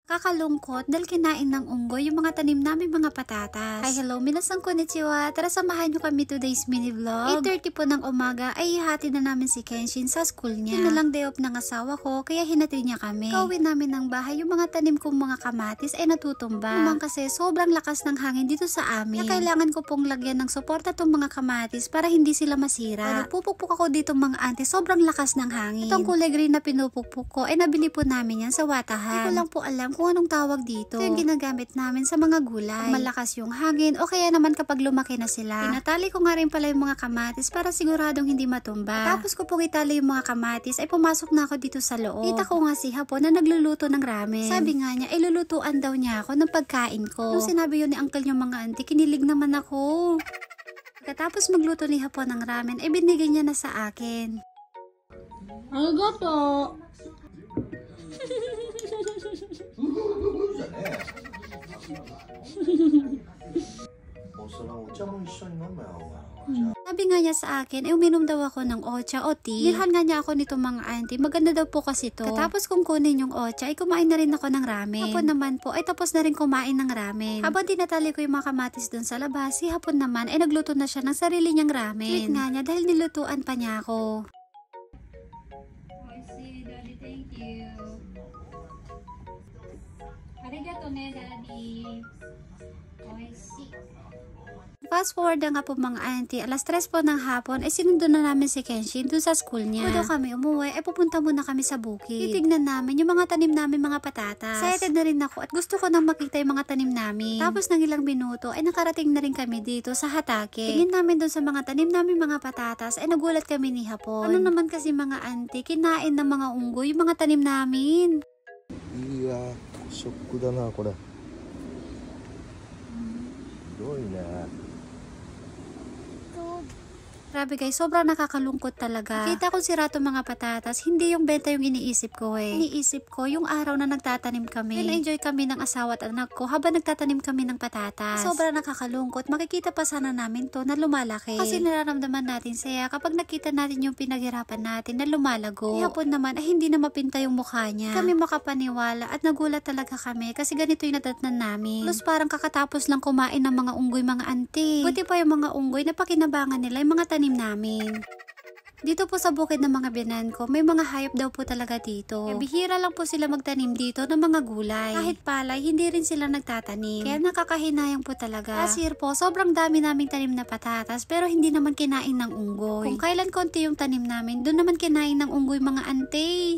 Kakalungkot dahil kinain ng unggoy yung mga tanim namin mga patatas. Hi, hello, minasan konnichiwa. Tara samahan nyo kami today's mini vlog. 8:30 po ng umaga ay ihati na namin si Kenshin sa school niya. Yun na lang day off ng asawa ko kaya hinati niya kami. Kauwi namin ng bahay yung mga tanim kong mga kamatis ay natutumba. Naman kasi sobrang lakas ng hangin dito sa amin. Na kailangan ko pong lagyan ng suporta tong mga kamatis para hindi sila masira. Nagpupukpuk ako dito mga auntie, sobrang lakas ng hangin. Itong kulay green na pinupukpuk ko ay nabili po namin yan sa Watahan. Hindi ko lang po alam kung anong tawag dito. Ito yung ginagamit namin sa mga gulay. Pag malakas yung hangin o kaya naman kapag lumaki na sila. Tinatali ko nga rin pala yung mga kamatis para siguradong hindi matumba. Tapos ko pong itali yung mga kamatis ay pumasok na ako dito sa loob. Kita ko nga si Hapon na nagluluto ng ramen. Sabi nga niya, ilulutuan daw niya ako ng pagkain ko. Nung sinabi yun ni uncle yung mga auntie, kinilig naman ako. Pagkatapos magluto ni Hapon ng ramen, ay binigay niya na sa akin. Arigato! お茶も一緒に飲めよ、お前。 Sabi nga niya sa akin, ay uminom daw ako ng ocha o tea. Nilhan nga niya ako nito mga auntie, maganda daw po kasi to. Katapos kong kunin yung ocha, ay kumain na rin ako ng ramen. Hapon naman po, ay tapos na rin kumain ng ramen. Habang tinatali ko yung mga kamatis dun sa labas, si Hapon naman, ay nagluto na siya ng sarili niyang ramen. Sweet nga niya dahil nilutuan pa niya ako. Oishii, Daddy, thank you. Arigato ne, Daddy. Oishii. Fast forward na nga po mga auntie, alas 3 po ng hapon ay sinundo na namin si Kenshin dun sa school niya. Kung kami umuwi ay pupunta muna kami sa bukid. Titignan namin yung mga tanim namin mga patatas. Excited na rin ako at gusto ko nang makita yung mga tanim namin. Tapos ng ilang minuto ay nakarating na rin kami dito sa Hatake. Tingin namin dun sa mga tanim namin mga patatas ay nagulat kami ni Hapon. Ano naman kasi mga auntie, kinain ng mga unggoy yung mga tanim namin. Iya, shock da na, これ。ひどいね。 Grabe guys, sobrang nakakalungkot talaga. Nakita ko sira to mga patatas, hindi yung benta yung iniisip ko eh. Iniisip ko yung araw na nagtatanim kami. Na-enjoy kami ng asawa at anak ko habang nagtatanim kami ng patatas. Sobrang nakakalungkot, makikita pa sana namin to na lumalaki. Kasi nararamdaman natin saya kapag nakita natin yung pinaghirapan natin na lumalago. Hapon naman ay hindi na mapinta yung mukha niya. Kami makapaniwala at nagulat talaga kami kasi ganito yung natatnan namin. Plus parang kakatapos lang kumain ng mga unggoy mga auntie. Buti pa yung mga unggoy na pakinabangan nila yung mga tanim namin. Dito po sa bukid ng mga binan ko, may mga hayop daw po talaga dito. Kaya bihira lang po sila magtanim dito ng mga gulay. Kahit palay, hindi rin sila nagtatanim. Kaya nakakahinayang po talaga. Last year po, sobrang dami naming tanim na patatas pero hindi naman kinain ng unggoy. Kung kailan konti yung tanim namin, doon naman kinain ng unggoy mga ante.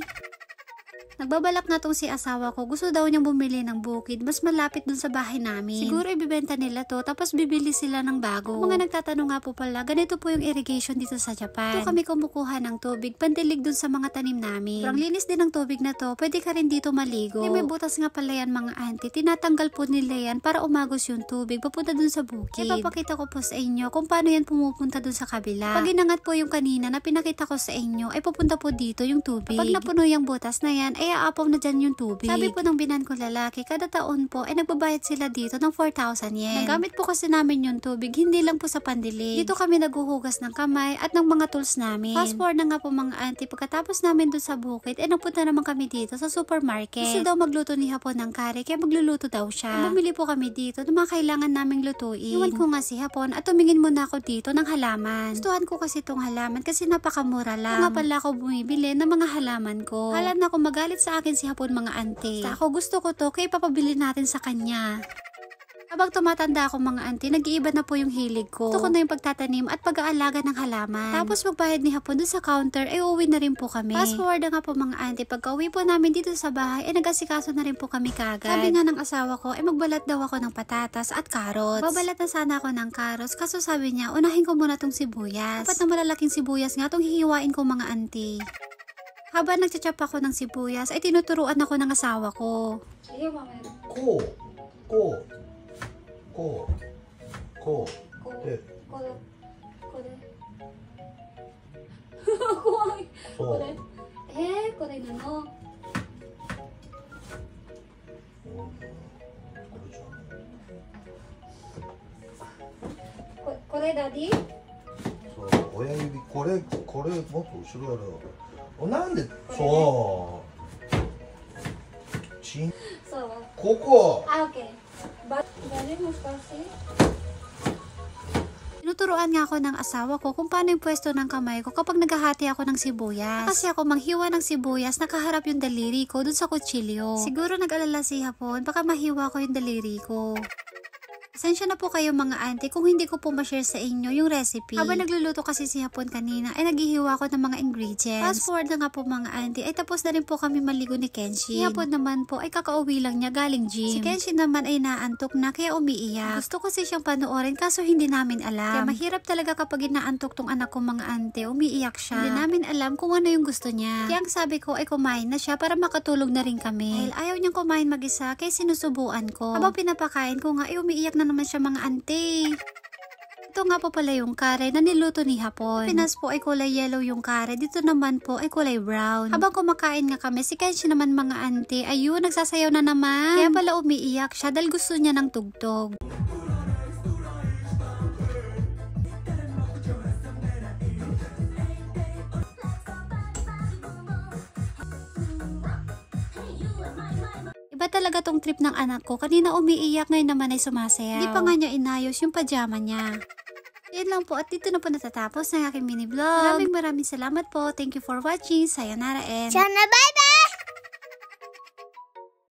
Nagbabalak na tong si asawa ko, gusto daw niyang bumili ng bukid, mas malapit dun sa bahay namin. Siguro ibibenta nila to, tapos bibili sila ng bago. Mga nagtatanong nga po pala, ganito po yung irrigation dito sa Japan. Ito kami kumukuha ng tubig, pandilig dun sa mga tanim namin. Parang linis din ng tubig na to, pwede ka rin dito maligo. May butas nga pala yan mga auntie, tinatanggal po nila yan para umagos yung tubig, papunta dun sa bukid. Ipapakita ko po sa inyo kung paano yan pumupunta dun sa kabila. Pag inangat po yung kanina na pinakita ko sa inyo, ay pupunta po dito yung tubig. Pag napuno yung butas na yan, ay aapaw na dyan yung tubig. Sabi po ng binan ko lalaki, kada taon po ay nagbabayad sila dito ng 4,000 yen. Nagamit po kasi namin yung tubig, hindi lang po sa pandilig. Dito kami naguhugas ng kamay at ng mga tools namin. Fast forward na nga po mga auntie, pagkatapos namin dun sa bukid, ay nagpunta naman kami dito sa supermarket. Gusto daw magluto ni Hapon ng kare, kaya magluluto daw siya. Bumili po kami dito ng mga kailangan naming lutuin. Iwan ko nga si Hapon at tumingin muna ako dito ng halaman. Gustuhan ko kasi itong halaman kasi napakamura lang. Nga pala ako bumibili ng mga halaman ko. Hala na ako magalit sa akin si Hapon mga auntie. Basta ako gusto ko to, kaya papabili natin sa kanya. Habang tumatanda ako mga auntie, nag-iiba na po yung hilig ko. Gusto ko na yung pagtatanim at pag-aalaga ng halaman. Tapos magbayad ni Hapon dun sa counter, ay uuwi na rin po kami. Fast forward na nga po mga auntie, pagka uwi po namin dito sa bahay, ay nag-asikaso na rin po kami kagad. Sabi nga ng asawa ko, ay magbalat daw ako ng patatas at carrots. Babalat na sana ako ng carrots, kaso sabi niya, unahin ko muna tong sibuyas. Dapat na malalaking sibuyas nga tong hihiwain ko mga auntie. Habang nagchachop ako ng sibuyas, ay tinuturuan ako ng asawa ko. Ko. De. Kore, Daddy? そう、親指、これもっと後ろやろよ。なんで、そう。チン。そう。Coco! Ah, okay. But, dali mo kasi. Tinuturuan nga ako ng asawa ko kung paano yung pwesto ng kamay ko kapag naghahati ako ng sibuyas. Kasi ako manghiwa ng sibuyas, nakaharap yung daliri ko dun sa kutsilyo. Siguro nag-alala si Hapon, baka mahiwa ko yung daliri ko. Pasensya na po kayo mga auntie kung hindi ko po ma-share sa inyo yung recipe. Habang nagluluto kasi si Hapon kanina, ay naghihiwa ko ng mga ingredients. Fast forward na nga po mga auntie, ay tapos na rin po kami maligo ni Kenshin. Si Hapon naman po ay kakauwi lang niya galing gym. Si Kenshin naman ay naantok na kaya umiiyak. Gusto ko kasi siyang panoorin kaso hindi namin alam. Kaya mahirap talaga kapag inaantok tong anak ko mga auntie, umiiyak siya. Hindi namin alam kung ano yung gusto niya. Kaya ang sabi ko ay kumain na siya para makatulog na rin kami. Dahil ayaw niyang kumain mag-isa kaya sinusubuan ko. Habang pinapakain ko nga ay umiiyak na naman siya mga ante. Ito nga po pala yung kare na niluto ni Hapon. Pinas po ay kulay yellow yung kare. Dito naman po ay kulay brown. Habang kumakain nga kami, si Kenshi naman mga ante, ayun, nagsasayaw na naman. Kaya pala umiiyak siya dahil gusto niya ng tugtog. Iba talaga tong trip ng anak ko. Kanina umiiyak, ngayon naman ay sumasayaw. Hindi pa nga niya inayos yung pajama niya. Yan lang po at dito na po natatapos ng aking mini vlog. Maraming salamat po. Thank you for watching. Sayonara and... Sana bye-bye!